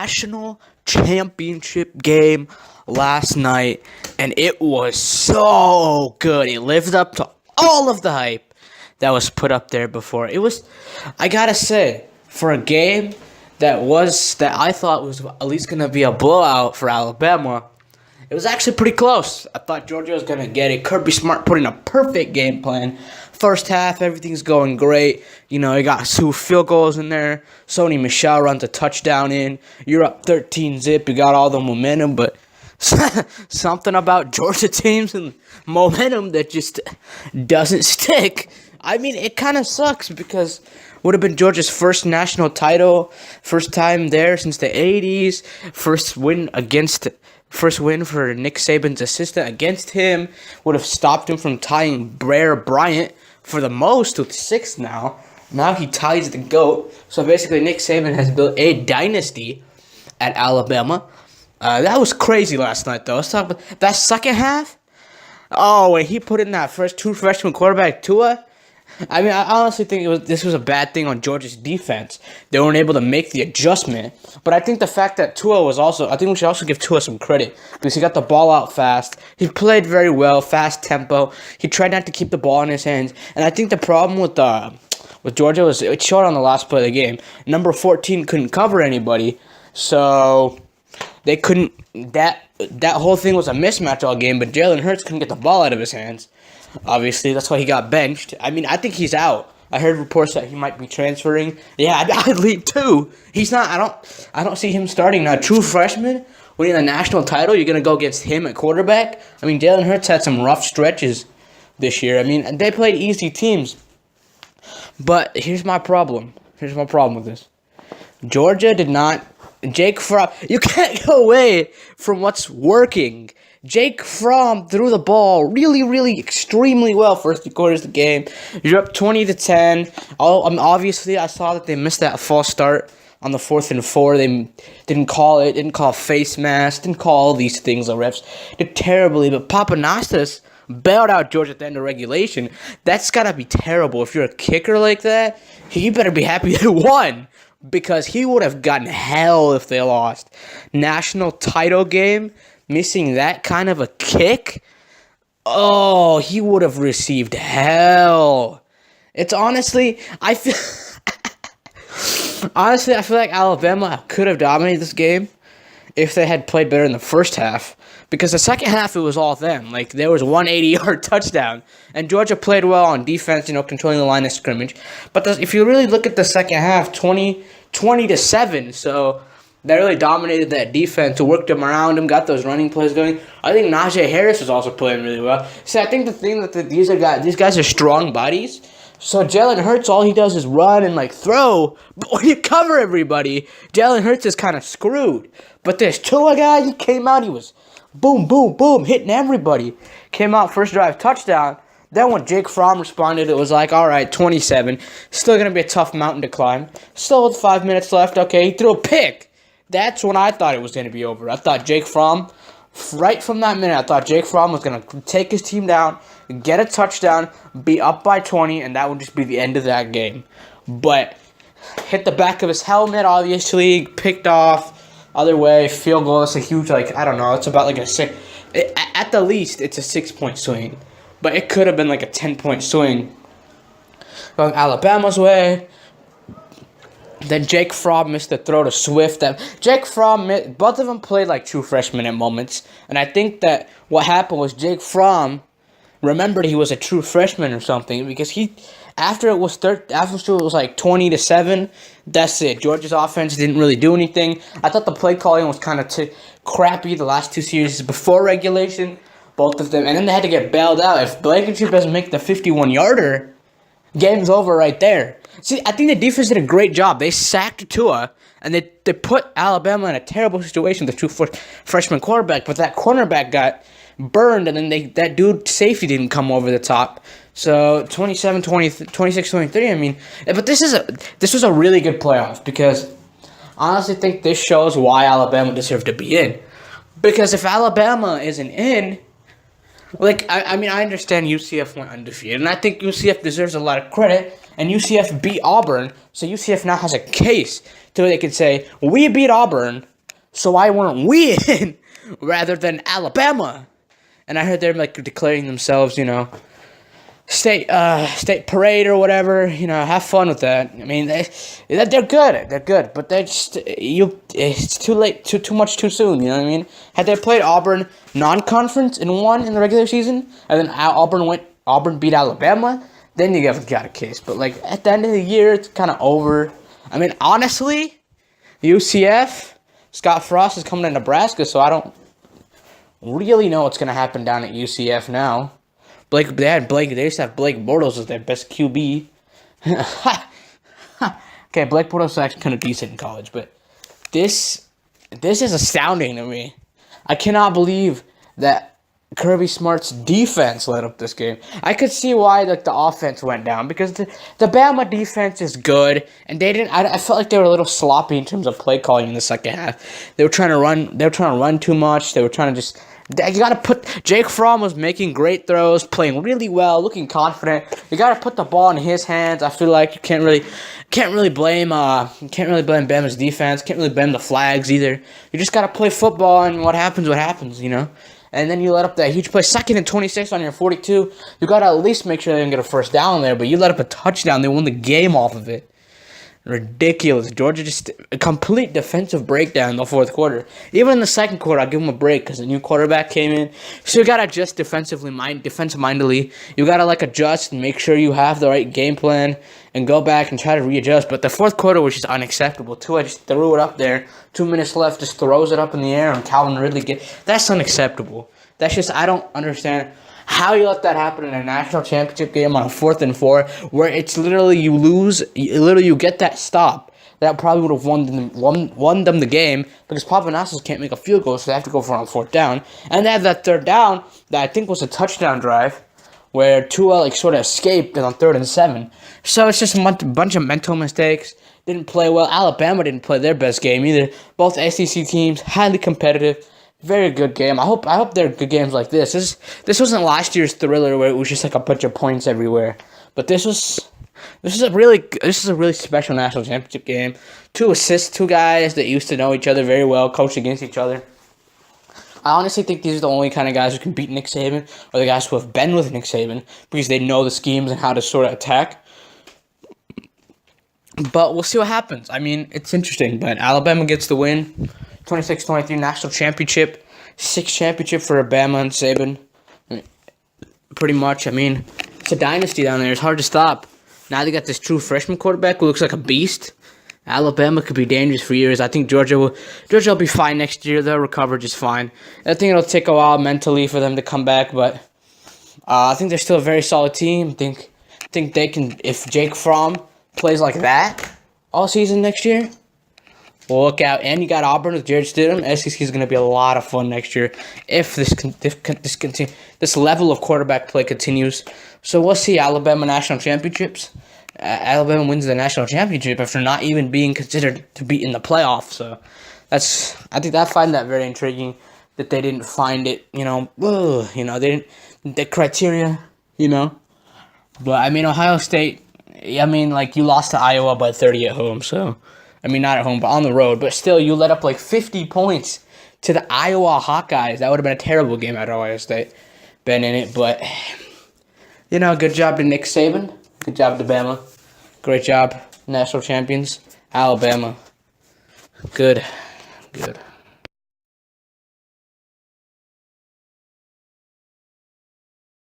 national championship game last night, and it was so good. It lived up to all of the hype that was put up there before. It was, I gotta say, for a game that I thought was at least gonna be a blowout for Alabama, it was actually pretty close. I thought Georgia was going to get it. Kirby Smart put in a perfect game plan. First half, everything's going great. You got 2 field goals in there. Sony Michel runs a touchdown in. You're up 13-zip. You got all the momentum, but something about Georgia teams and momentum that just doesn't stick. I mean, it kind of sucks because it would have been Georgia's first national title, first time there since the 80s, first win for Nick Saban's assistant against him. Would have stopped him from tying Bear Bryant for the most with 6 now. Now he ties the GOAT. So basically Nick Saban has built a dynasty at Alabama. That was crazy last night, though. Let's talk about that second half. Oh, when he put in that first 2 freshman quarterback, Tua. I mean, I honestly think this was a bad thing on Georgia's defense. They weren't able to make the adjustment. But I think the fact that Tua was also, I think we should also give Tua some credit because he got the ball out fast. He played very well, fast tempo. He tried not to keep the ball in his hands. And I think the problem with Georgia was it showed on the last play of the game. Number 14 couldn't cover anybody, so they couldn't. That whole thing was a mismatch all game. But Jalen Hurts couldn't get the ball out of his hands. Obviously, that's why he got benched. I mean, I think he's out. I heard reports that he might be transferring. Yeah, I'd leave too. He's not. I don't see him starting now. True freshman winning the national title. You're gonna go against him at quarterback. I mean, Jalen Hurts had some rough stretches this year. I mean, they played easy teams. But here's my problem. Here's my problem with this. Georgia did not. Jake Fromm. You can't go away from what's working. Jake Fromm threw the ball really, extremely well first 3 quarters of the game. You're up 20-10. Obviously, I saw that they missed that false start on the 4th and 4. They didn't call it. Didn't call face mask. Didn't call all these things. The refs did terribly. But Papanastas bailed out Georgia at the end of regulation. That's gotta be terrible. If you're a kicker like that, you better be happy they won. Because he would have gotten hell if they lost. National title game, missing that kind of a kick, oh, he would have received hell. It's honestly, I feel like Alabama could have dominated this game if they had played better in the first half. Because the second half, it was all them. Like, there was 180-yard touchdown. And Georgia played well on defense, controlling the line of scrimmage. But if you really look at the second half, 20-7. So that really dominated that defense, worked them around him, got those running plays going. I think Najee Harris was also playing really well. See, I think the thing that these guys are strong bodies. So Jalen Hurts, all he does is run and throw. But when you cover everybody, Jalen Hurts is kind of screwed. But this Tua guy, he came out, he was boom, hitting everybody. Came out first drive touchdown. Then when Jake Fromm responded, it was like, all right, 27. Still going to be a tough mountain to climb. Still with 5 minutes left. Okay, he threw a pick. That's when I thought it was going to be over. I thought Jake Fromm, right from that minute, I thought Jake Fromm was going to take his team down, get a touchdown, be up by 20, and that would just be the end of that game. But hit the back of his helmet, obviously, picked off. Other way, field goal, it's a huge, I don't know, it's about a 6. At the least, it's a 6-point swing. But it could have been a 10-point swing going Alabama's way. Then Jake Fromm missed the throw to Swift. Jake Fromm, both of them played like true freshmen at moments. And I think that what happened was Jake Fromm remembered he was a true freshman or something because after it was 20-7, that's it. Georgia's offense didn't really do anything. I thought the play calling was kind of crappy the last 2 series before regulation, both of them. And then they had to get bailed out. If Blankenship doesn't make the 51-yarder, game's over right there. See, I think the defense did a great job. They sacked Tua, and they put Alabama in a terrible situation with the true freshman quarterback. But that cornerback got burned, and then that dude safety didn't come over the top. So 26-23. I mean, but this was a really good playoff because I honestly think this shows why Alabama deserved to be in. Because if Alabama isn't in, I understand UCF went undefeated, and I think UCF deserves a lot of credit. And UCF beat Auburn, so UCF now has a case to where they can say, we beat Auburn, So why weren't we in rather than Alabama? And I heard they're like declaring themselves, state parade or whatever. Have fun with that. I mean, they're good. They're good, but they just it's too late, too much too soon. You know what I mean? Had they played Auburn non-conference and won in the regular season, and then Auburn beat Alabama, then you got a case. But like at the end of the year, it's kind of over. I mean, honestly, UCF, Scott Frost is coming to Nebraska, so I don't really know what's gonna happen down at UCF now. They used to have Blake Bortles as their best QB. Okay, Blake Bortles is actually kind of decent in college, but this is astounding to me. I cannot believe that Kirby Smart's defense led up this game. I could see why the offense went down because the Bama defense is good, and they didn't. I felt like they were a little sloppy in terms of play calling in the second half. They were trying to run. They were trying to run too much. They were trying to just. You gotta put Jake Fromm was making great throws, playing really well, looking confident. You gotta put the ball in his hands. I feel like you can't really blame Bama's defense. Can't really blame the flags either. You just gotta play football, and what happens, And then you let up that huge play, 2nd and 26 on your 42. You gotta at least make sure they didn't get a first down there. But you let up a touchdown, they won the game off of it. Ridiculous. Georgia just a complete defensive breakdown in the fourth quarter. Even in the second quarter, I'll give them a break because the new quarterback came in. So you gotta adjust defensive-mindedly. You gotta adjust and make sure you have the right game plan and go back and try to readjust. But the fourth quarter was just unacceptable. Tua just threw it up there. 2 minutes left, just throws it up in the air, and Calvin Ridley that's unacceptable. That's just I don't understand. How you let that happen in a national championship game on a 4th and 4, where it's literally you get that stop. That probably would have won them the game because Papanassos can't make a field goal, so they have to go for on 4th down. And they had that 3rd down that I think was a touchdown drive where Tua sort of escaped on 3rd and 7. So it's just a bunch of mental mistakes. Didn't play well. Alabama didn't play their best game either. Both SEC teams, highly competitive. Very good game. I hope there are good games like this. This wasn't last year's thriller where it was just a bunch of points everywhere. But this is a really special national championship game. 2 assists, 2 guys that used to know each other very well, coached against each other. I honestly think these are the only kind of guys who can beat Nick Saban, or the guys who have been with Nick Saban, because they know the schemes and how to sort of attack. But we'll see what happens. I mean, it's interesting, but Alabama gets the win. 26-23 national championship, 6th championship for Bama and Saban. Pretty much, it's a dynasty down there. It's hard to stop. Now they got this true freshman quarterback who looks like a beast. Alabama could be dangerous for years. I think Georgia will be fine next year. They'll recover just fine. I think it'll take a while mentally for them to come back, but I think they're still a very solid team. I think they can, if Jake Fromm plays like that all season next year. Well, look out, and you got Auburn with Jared Stidham. SEC is going to be a lot of fun next year if this level of quarterback play continues. So we'll see. Alabama national championships. Alabama wins the national championship after not even being considered to be in the playoffs. So I find that very intriguing that they didn't find it. They didn't the criteria. But Ohio State. You lost to Iowa by 30 at home, so. Not at home, but on the road. But still, you let up 50 points to the Iowa Hawkeyes. That would have been a terrible game at Ohio State. Been in it, but, good job to Nick Saban. Good job to Bama. Great job. National champions. Alabama. Good.